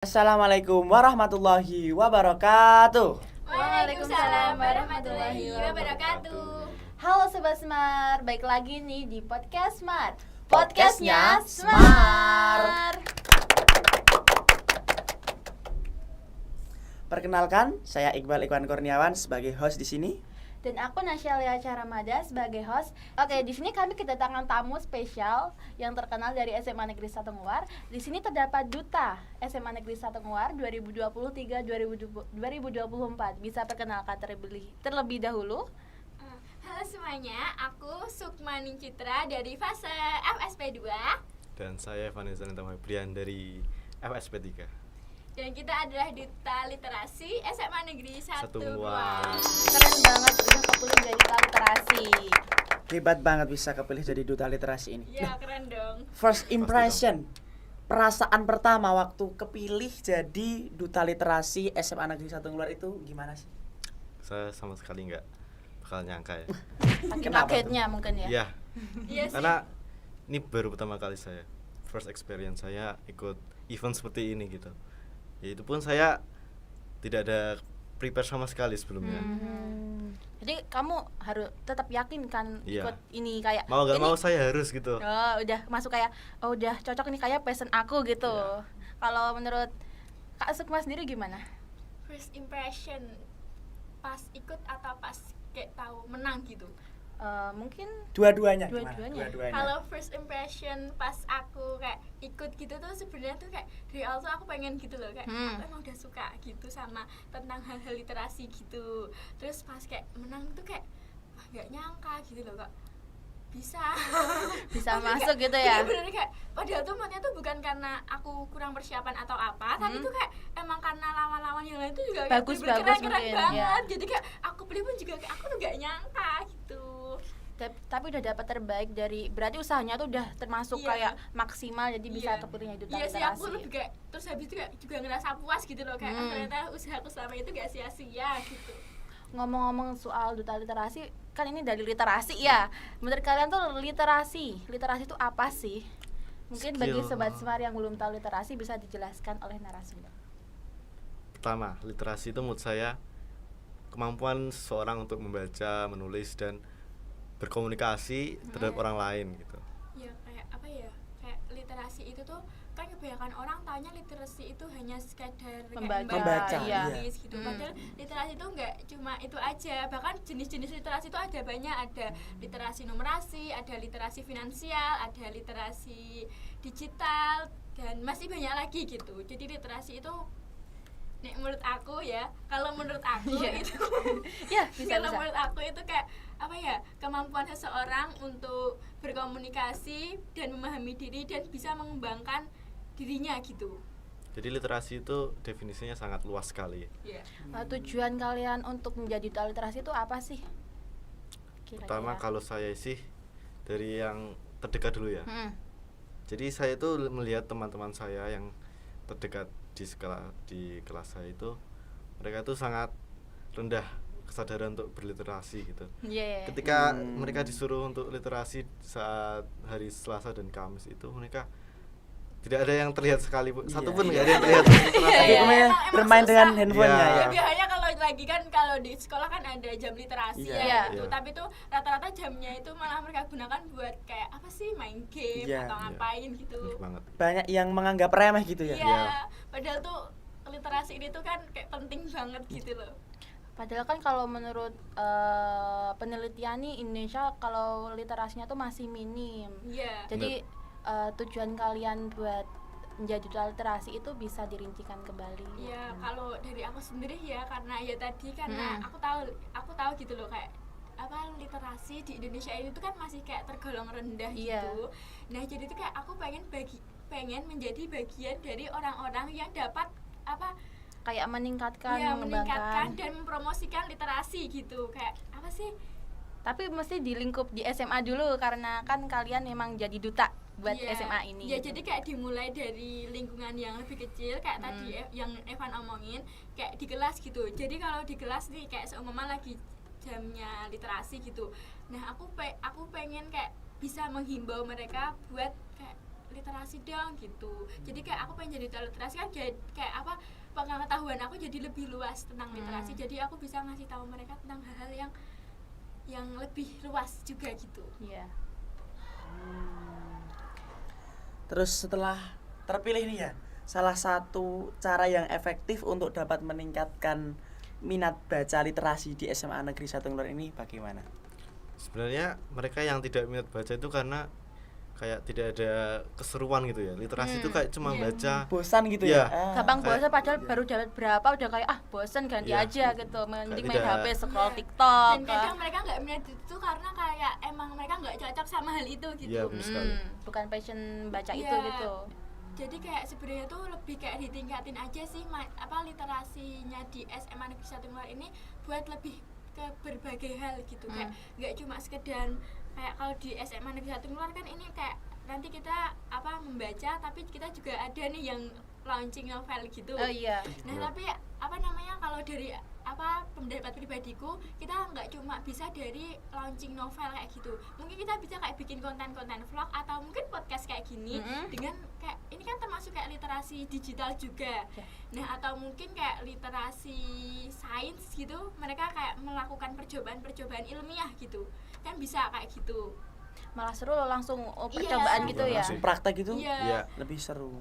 Assalamualaikum warahmatullahi wabarakatuh. Waalaikumsalam warahmatullahi wabarakatuh. Halo Sobat Smart, baik lagi nih di Podcast Smart. Podcastnya Smart. Perkenalkan, saya Iqbal Ikhwan Kurniawan sebagai host di sini. Dan aku Nasyalia Caramada sebagai host. Oke, di sini kami kedatangan tamu spesial yang terkenal dari SMA Negeri 1 Nguar. Di sini terdapat Duta SMA Negeri 1 Nguar 2023-2024. Bisa perkenalkan terlebih dahulu? Halo semuanya, aku Sukmani Citra dari fase FSP 2. Dan saya Vanessa Nintama Brian dari FSP 3. Dan kita adalah Duta Literasi SMA Negeri 1 Nguar. Keren banget udah kepilih jadi Duta Literasi. Hebat banget bisa kepilih jadi duta literasi ini. Ya, keren dong. First impression, perasaan pertama waktu kepilih jadi duta literasi SMA Negeri 1 Nguar itu gimana sih? Saya sama sekali nggak bakal nyangka ya. Saking Kenapa kagetnya mungkin ya. Iya, Iya sih. karena ini baru pertama kali saya, first experience saya ikut event seperti ini gitu. Ya itu pun saya tidak ada prepare sama sekali sebelumnya. Jadi kamu harus tetap yakin kan Iya. ikut ini kayak Mau nggak ini- mau saya harus gitu. Oh, udah masuk kayak udah cocok nih kayak passion aku gitu. Iya. Kalau menurut Kak Sukma sendiri gimana? First impression pas ikut atau pas kayak tahu menang gitu. Mungkin Dua-duanya gimana? Dua-duanya. Kalau first impression pas aku kayak ikut gitu tuh sebenarnya tuh kayak dari awal tuh aku pengen gitu loh, kayak aku emang udah suka gitu sama tentang hal-hal literasi gitu. Terus pas kayak menang tuh kayak wah nggak nyangka gitu loh kak bisa masuk gitu ya. bener-bener kayak padahal tuh matanya tuh bukan karena aku kurang persiapan atau apa, tapi tuh kayak emang karena lawan-lawan yang lain tuh juga kayak Bagus, bener-bener keren mungkin, banget ya. jadi kayak aku pilih pun juga kayak aku tuh nggak nyangka gitu. Tapi udah dapat terbaik dari berarti usahanya tuh udah termasuk Iya. kayak maksimal jadi bisa Iya. terpilihnya duta Iya sih, literasi. aku lebih kayak terus habis itu kayak juga ngerasa puas gitu loh, kayak ternyata usahaku selama itu gak sia-sia gitu. Ngomong-ngomong soal duta literasi, kan ini dari literasi ya. Menurut kalian tuh literasi itu apa sih? Mungkin bagi Skill. sobat Smart yang belum tahu literasi bisa dijelaskan oleh narasumber. Pertama, literasi itu menurut saya kemampuan seseorang untuk membaca, menulis dan berkomunikasi terhadap orang lain gitu. Ya kayak apa ya, kayak literasi itu tuh kan kebanyakan orang tanya literasi itu hanya sekadar kayak Membaca, iya. nulis gitu. Padahal literasi itu nggak cuma itu aja, bahkan jenis-jenis literasi itu ada banyak, ada literasi numerasi, ada literasi finansial, ada literasi digital, dan masih banyak lagi gitu. Jadi literasi itu nek menurut aku ya, kalau menurut aku itu Ya, bisa. kalau menurut aku itu kayak apa ya, kemampuan seseorang untuk berkomunikasi dan memahami diri dan bisa mengembangkan dirinya gitu. Jadi literasi itu definisinya sangat luas sekali. Iya. Tujuan kalian untuk menjadi duta literasi itu apa sih? Pertama kalau saya sih dari yang terdekat dulu ya. Jadi saya itu melihat teman-teman saya yang terdekat di kelas saya itu, mereka itu sangat rendah kesadaran untuk berliterasi gitu. Ketika mereka disuruh untuk literasi saat hari Selasa dan Kamis itu, mereka tidak ada yang terlihat sekalipun, satu pun nggak ada yang terlihat. Tapi Emang bermain susah. dengan handphonenya Iya. ya. Ya biasanya kalau di sekolah kan ada jam literasi Iya. ya gitu. Iya. Tapi tuh rata-rata jamnya itu malah mereka gunakan buat kayak apa sih, main game Iya. atau ngapain gitu. Bener banget. Banyak yang menganggap remeh gitu ya. Iya, Iya. padahal tuh literasi ini tuh kan kayak penting banget gitu loh. Padahal kan kalau menurut penelitian nih Indonesia kalau literasinya tuh masih minim. Iya. Jadi tujuan kalian buat menjadi duta literasi itu bisa dirincikan kembali. Iya, kalau dari aku sendiri ya, karena ya tadi karena aku tahu gitu loh, kayak apa, literasi di Indonesia ini tuh kan masih kayak tergolong rendah Iya. gitu. Nah, jadi tuh kayak aku pengen menjadi bagian dari orang-orang yang dapat apa Kayak meningkatkan, ya, meningkatkan mengembangkan. dan mempromosikan literasi gitu. Kayak apa sih? Tapi mesti di lingkup di SMA dulu karena kan kalian memang jadi duta buat Iya. SMA ini. Ya, gitu. jadi kayak dimulai dari lingkungan yang lebih kecil kayak tadi yang Evan omongin, kayak di kelas gitu. Jadi kalau di kelas nih kayak seumpama lagi jamnya literasi gitu. Nah, aku pengen kayak bisa menghimbau mereka buat kayak literasi dong gitu. Jadi kayak aku pengen jadi duta literasi kan kayak apa, pengetahuan aku jadi lebih luas tentang literasi. Jadi aku bisa ngasih tahu mereka tentang hal-hal yang lebih luas juga gitu. Iya. Terus setelah terpilih nih ya, salah satu cara yang efektif untuk dapat meningkatkan minat baca literasi di SMA Negeri 1 Ngluar ini bagaimana? Sebenarnya mereka yang tidak minat baca itu karena kayak tidak ada keseruan gitu ya. Literasi itu kayak cuma baca Bosan gitu Iya. ya? Gampang kayak- bosan padahal baru dapat berapa udah kayak bosan ganti Iya. aja gitu. Mending main tidak- HP scroll TikTok. Dan kadang mereka nggak minat itu karena kayak emang mereka nggak cocok sama hal itu gitu. Iya, benar sekali. Bukan passion baca itu Iya. gitu. Jadi kayak sebenarnya tuh lebih kayak ditingkatin aja sih literasinya di SMA Negeri 1 Ngluar ini buat lebih ke berbagai hal gitu. Kayak nggak cuma sekedar kayak kalau di SMA Negeri 1 Ngluar kan ini kayak nanti kita membaca, tapi kita juga ada nih yang launching novel gitu. Oh iya. Nah, tapi kalau dari pendapat pribadiku, kita nggak cuma bisa dari launching novel kayak gitu. Mungkin kita bisa kayak bikin konten-konten vlog atau mungkin podcast kayak gini dengan kayak ini kan termasuk kayak literasi digital juga. Nah, atau mungkin kayak literasi sains gitu, mereka kayak melakukan percobaan-percobaan ilmiah gitu. Kan bisa kayak gitu. Malah seru loh, langsung percobaan Iya. gitu ya. Langsung praktek gitu Iya. lebih seru.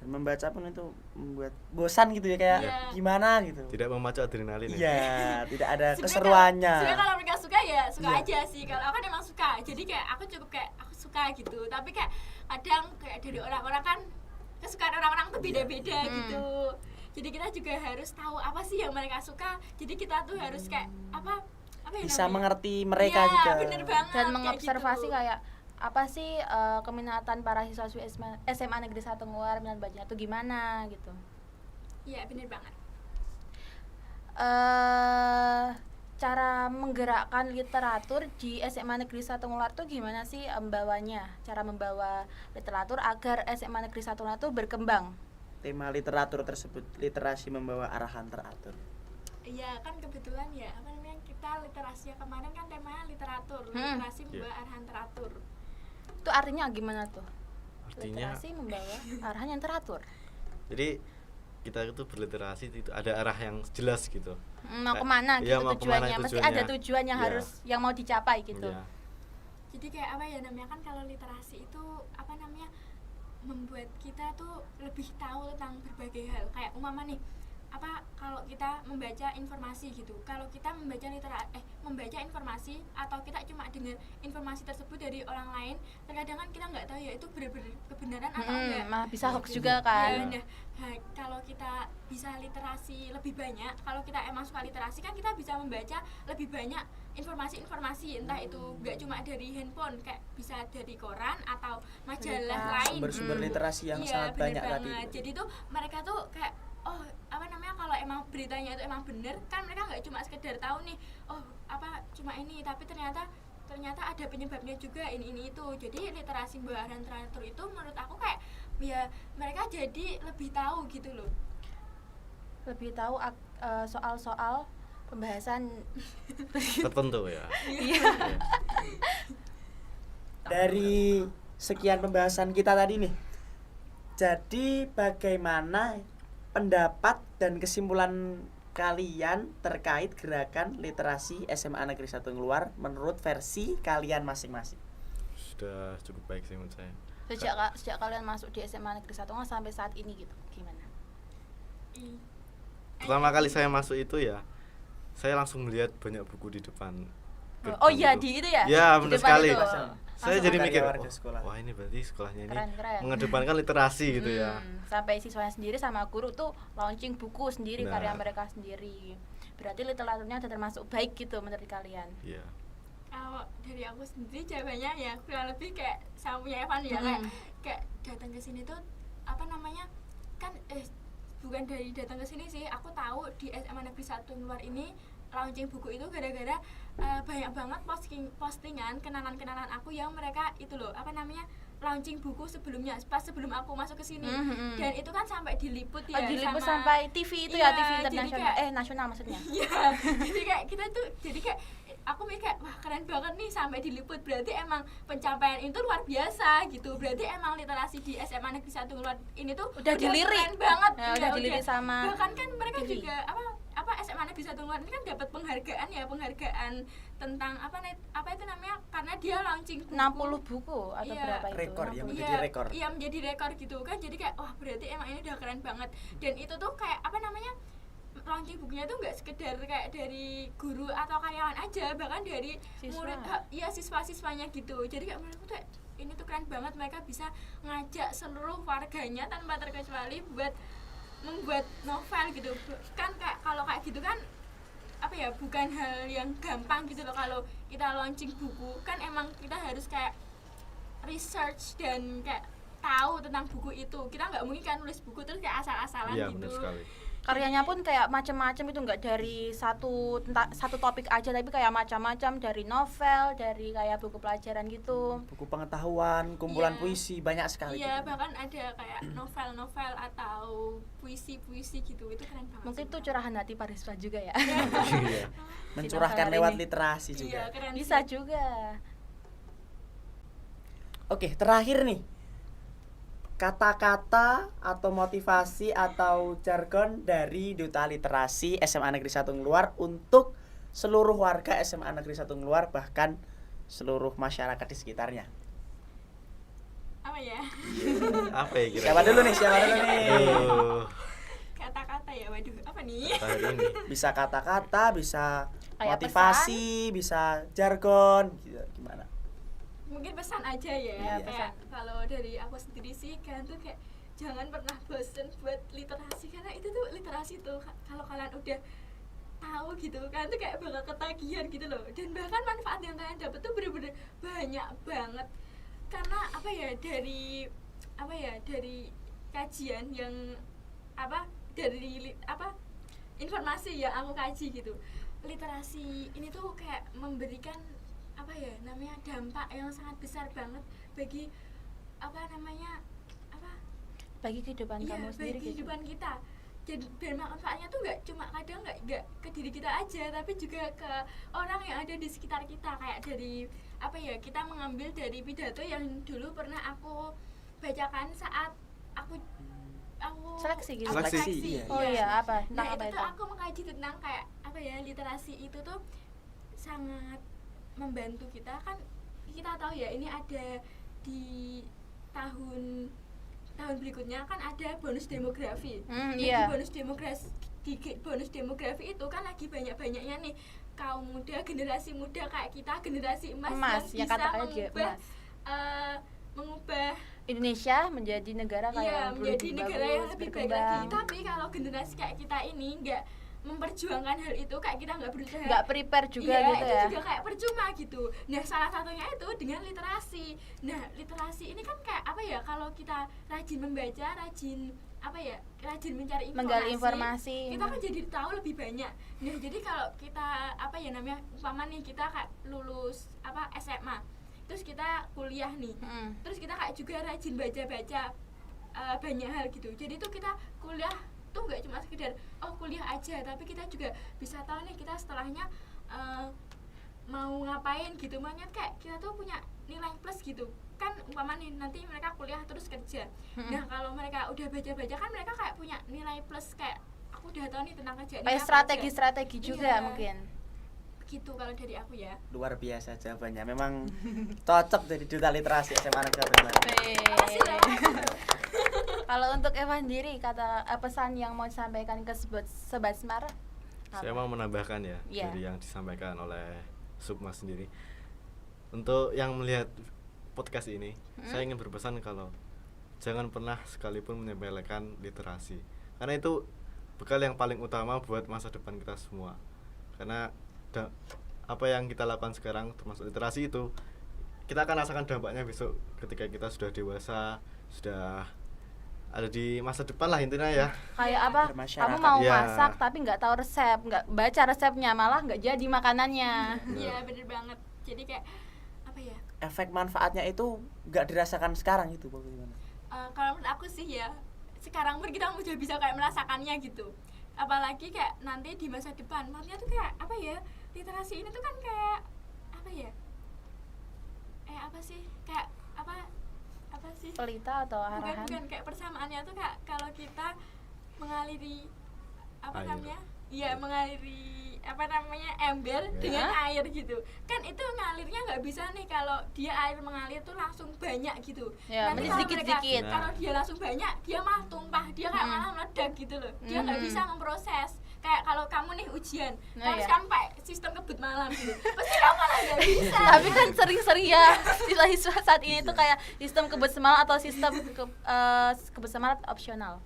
Dan membaca pun itu membuat bosan gitu ya, kayak Iya. gimana gitu. tidak memacu adrenalin ya. Iya, tidak ada Sebenarnya keseruannya. sebenarnya kalau mereka suka ya suka Iya. aja sih. Kalau aku kan emang suka, jadi kayak aku cukup kayak aku suka gitu. Tapi kayak kadang kayak dari orang-orang kan kesukaan orang-orang tuh beda-beda gitu. Jadi kita juga harus tahu apa sih yang mereka suka. Jadi kita tuh harus kayak apa ya Bisa namanya? mengerti mereka Iya, juga. bener banget. Dan kayak mengobservasi gitu. kayak apa sih keminatan para siswa SMA Negeri 1 Ngluar, minat bacanya tuh gimana gitu. Iya, bener banget. Cara menggerakkan literatur di SMA Negeri 1 Ngluar tuh gimana sih membawanya? Cara membawa literatur agar SMA Negeri 1 Ngluar tuh berkembang. Tema literatur tersebut, literasi membawa arahan teratur. Iya, kan kebetulan ya kita literasi kemarin kan temanya literatur, literasi membawa arahan teratur. Itu artinya gimana tuh? Artinya Literasi membawa arahan yang teratur. jadi kita itu berliterasi itu ada arah yang jelas gitu. Mau kemana gitu Iya, mau kemana tujuannya? Mesti tujuannya. ada tujuan yang Iya. harus yang mau dicapai gitu. Iya. Jadi kayak kan kalau literasi itu membuat kita tuh lebih tahu tentang berbagai hal. Kayak umpama nih, kalau kita membaca informasi gitu. Kalau kita membaca informasi atau kita cuma dengar informasi tersebut dari orang lain, terkadang kan kita nggak tahu ya itu benar-benar kebenaran atau enggak. Malah bisa hoax juga kan. Ya, kalau kita bisa literasi lebih banyak, kalau kita emang suka literasi kan kita bisa membaca lebih banyak informasi-informasi, entah itu nggak cuma dari handphone, kayak bisa dari koran atau majalah lain. Sumber-sumber literasi yang sangat bener banyak tadi. banget. Jadi tuh mereka tuh kayak kalau emang beritanya itu emang bener kan mereka nggak cuma sekedar tahu nih cuma ini, tapi ternyata ada penyebabnya juga ini itu. Jadi literasi membawa arahan teratur itu menurut aku kayak ya mereka jadi lebih tahu gitu loh. Lebih tahu soal-soal pembahasan Tertentu ya. Dari sekian pembahasan kita tadi nih, jadi bagaimana pendapat dan kesimpulan kalian terkait gerakan literasi SMA Negeri 1 Ngluar menurut versi kalian masing-masing? Sudah cukup baik sih menurut saya. sejak kalian masuk di SMA Negeri 1 Ngluar sampai saat ini gitu, gimana? Pertama kali saya masuk itu ya, saya langsung melihat banyak buku di depan. Oh iya, gerbang itu. di itu ya? Ya, Di benar depan sekali. itu. Saya Langsung jadi karya mikir, warga sekolah. wah ini berarti sekolahnya ini Keren-keren. mengedepankan literasi gitu ya. Sampai siswanya sendiri sama guru tuh launching buku sendiri, Nah. karya mereka sendiri. Berarti literaturnya udah termasuk baik gitu menurut kalian. Iya. Kalau dari aku sendiri jawabannya ya kurang lebih kayak sama punya Evan ya, kayak datang ke sini tuh kan bukan dari datang ke sini sih, aku tahu di SMA Negeri 1 Ngluar ini launching buku itu gara-gara banyak banget postingan kenalan aku yang mereka itu loh launching buku sebelumnya sebelum aku masuk ke sini. Dan itu kan sampai diliput ya, diliput sama sampai TV itu Iya, ya, TV jadi internasional, kayak- nasional maksudnya. Iya, jadi kayak kita tuh kayak aku mikir kayak wah keren banget nih sampai diliput, berarti emang pencapaian itu luar biasa gitu, berarti emang literasi di SMA Negeri 1 Unluar ini tuh Udah dilirik. keren banget. Ya, udah dilirik sama bahkan kan mereka TV. juga apa SMA Negeri 1 Unluar ini kan dapat penghargaan tentang apa itu namanya, karena dia launching buku 60 buku atau Iya. berapa itu? Rekor ya, 60. menjadi rekor. Iya, menjadi rekor gitu kan. Jadi kayak wah berarti emang ini udah keren banget. Dan itu tuh kayak launching bukunya tuh nggak sekedar kayak dari guru atau karyawan aja, bahkan dari Siswa. murid, siswa-siswanya gitu. Jadi kayak menurutku tuh ini tuh keren banget, mereka bisa ngajak seluruh warganya tanpa terkecuali buat membuat novel gitu. Kan kayak kalau kayak gitu kan bukan hal yang gampang gitu loh. Kalau kita launching buku kan emang kita harus kayak research dan kayak tahu tentang buku itu. Kita nggak mungkin kan nulis buku terus kayak asal-asalan Iya, gitu. benar sekali. Karyanya pun kayak macam-macam itu, nggak dari satu topik aja, tapi kayak macam-macam, dari novel, dari kayak buku pelajaran gitu. Buku pengetahuan, kumpulan Iya. puisi, banyak sekali. Iya, gitu. bahkan ada kayak novel-novel atau puisi-puisi gitu. Itu keren banget. Mungkin sih, itu Mbak. curahan hati Pariswa juga ya. Iya. Mencurahkan Final lewat ini. literasi Iya, juga. keren Bisa sih. juga. Oke, terakhir nih. Kata-kata atau motivasi atau jargon dari Duta Literasi SMA Negeri 1 Unluar untuk seluruh warga SMA Negeri 1 Unluar, bahkan seluruh masyarakat di sekitarnya. Apa ya? Apa ya kira-kira? Siapa dulu nih? Aduh, Kata-kata ya, waduh, apa nih? kata hari ini. Bisa kata-kata, bisa Kayak motivasi, bisa jargon, gitu. Gimana? Mungkin pesan aja ya, Iya, kayak pesan. kalau dari aku sendiri sih kalian tuh kayak jangan pernah bosen buat literasi, karena itu tuh literasi tuh kalau kalian udah tahu gitu kan tuh kayak bakal ketagihan gitu loh. Dan bahkan manfaat yang kalian dapat tuh bener-bener banyak banget, karena dari kajian yang informasi yang aku kaji gitu, literasi ini tuh kayak memberikan dampak yang sangat besar banget bagi Bagi kehidupan iya, kamu sendiri bagi gitu. kehidupan kita. Jadi dan manfaatnya tuh nggak ke diri kita aja, tapi juga ke orang yang ada di sekitar kita. Kayak dari kita mengambil dari pidato yang dulu pernah aku bacakan saat aku Seleksi gitu. Seleksi, iya. Oh iya, apa? Tentang Nah apa itu itu? tuh aku mengkaji tentang kayak literasi itu tuh sangat membantu kita. Kan kita tahu ya, ini ada di tahun berikutnya kan ada bonus demografi. Nah, Iya. di bonus demografi itu kan lagi banyak-banyaknya nih kaum muda, generasi muda kayak kita, generasi emas Emas, yang ya bisa katakannya dia mengubah emas. mengubah Indonesia menjadi negara kayak iya, yang menjadi lebih negara yang bagus, lebih baik lagi. berkembang. Tapi kalau generasi kayak kita ini nggak memperjuangkan hal itu, kayak kita nggak berusaha, Nggak prepare juga iya, gitu itu ya. juga kayak percuma gitu. Nah, salah satunya itu dengan literasi. Nah, literasi ini kan kayak kalau kita rajin membaca, rajin mencari informasi, Menggali informasi. kita kan jadi tahu lebih banyak. Nah, jadi kalau kita umpama nih kita kayak lulus SMA, terus kita kuliah nih, terus kita kayak juga rajin baca-baca banyak hal gitu. Jadi tuh kita kuliah tuh nggak cuma sekedar kuliah aja, tapi kita juga bisa tahu nih kita setelahnya mau ngapain gitu. Makanya kayak kita tuh punya nilai plus gitu kan. Umpama nih nanti mereka kuliah terus kerja, nah kalau mereka udah baca-baca kan mereka kayak punya nilai plus, kayak aku udah tahu nih tentang kerjaan Kayak strategi-strategi juga Iya. mungkin. gitu kalau dari aku ya. Luar biasa jawabannya. Memang cocok jadi Duta Literasi SMA Negeri 1 Unluar. Kalau untuk Evan sendiri, pesan yang mau disampaikan ke Sobat Semar? Saya mau menambahkan ya, Iya. dari yang disampaikan oleh Sukma sendiri. Untuk yang melihat podcast ini, saya ingin berpesan kalau jangan pernah sekalipun menyepelekan literasi, karena itu bekal yang paling utama buat masa depan kita semua. Karena apa yang kita lakukan sekarang termasuk literasi itu, kita akan rasakan dampaknya besok ketika kita sudah dewasa, sudah ada di masa depan lah intinya ya. Kayak apa? Bermasyarakat. Kamu mau Ya. masak tapi nggak tahu resep, nggak baca resepnya, malah nggak jadi makanannya. Iya, bener banget. Jadi kayak Efek manfaatnya itu nggak dirasakan sekarang itu bagaimana? Kalau menurut aku sih ya, sekarang pun kita udah bisa kayak merasakannya gitu. Apalagi kayak nanti di masa depan, maksudnya tuh kayak literasi ini tuh kan kayak apa ya? Apa sih? Kayak apa sih? Pelita atau arahan? Bukan kayak persamaannya tuh kayak kalau kita mengaliri apa Air. namanya? Iya, mengaliri apa namanya ember dengan air gitu. Kan itu ngalirnya nggak bisa nih kalau dia air mengalir tuh langsung banyak gitu. Ya, Nanti mesti kalau sedikit-sedikit. mereka- Kalau dia langsung banyak, dia malah tumpah, dia kayak malah meledak gitu loh. Dia nggak bisa memproses. Kayak kalau kamu nih ujian, Nah, terus iya. kamu pakai sistem kebut malam gitu, pasti kamu malah nggak bisa. Tapi kan sering-sering ya siswa-siswa saat ini tuh kayak sistem kebut semalam atau sistem kebut semalam opsional.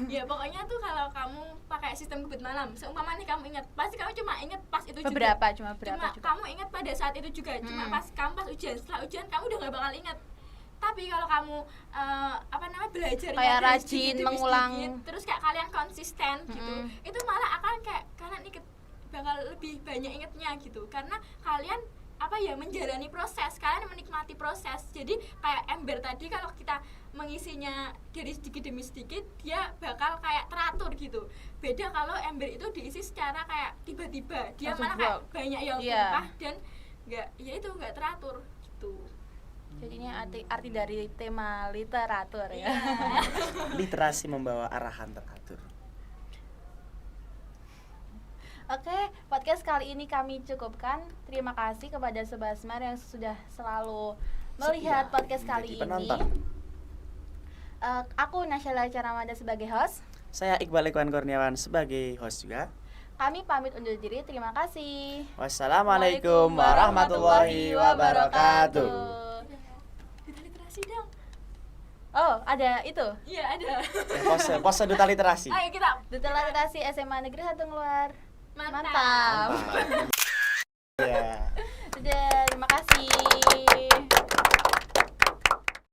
Ya pokoknya tuh kalau kamu pakai sistem kebut malam, seumpama nih kamu ingat, pasti kamu cuma ingat pas itu juga. Cuma Cuma berapa juga. kamu ingat pada saat itu juga, cuma pas kamu pas ujian, setelah ujian kamu udah gak bakal ingat. Tapi kalau kamu apa namanya belajarnya Kayak dari rajin, sedikit demi mengulang. sedikit, terus kayak kalian konsisten gitu, itu malah akan kayak kalian bakal lebih banyak ingetnya gitu, karena kalian apa ya menjalani proses, kalian menikmati proses. Jadi kayak ember tadi kalau kita mengisinya dari sedikit demi sedikit, dia bakal kayak teratur gitu. Beda kalau ember itu diisi secara kayak tiba-tiba, dia Langsung malah kayak drop. banyak yang Iya. tumpah dan nggak teratur gitu. Jadinya arti dari tema literatur ya. Literasi membawa arahan teratur. Oke, podcast kali ini kami cukupkan. Terima kasih kepada Sobat Smart yang sudah selalu melihat Setia podcast kali menjadi penonton. ini. Aku Nasyala Caramada sebagai host. Saya Iqbal Ikhwan Kurniawan sebagai host juga. Kami pamit undur diri. Terima kasih. Wassalamualaikum warahmatullahi wabarakatuh. Duta literasi dong. Oh, ada itu. Iya ada. Pose duta literasi. Ayo kita Duta Literasi SMA Negeri 1 Ngeluar. mantap. Mantap. Ya.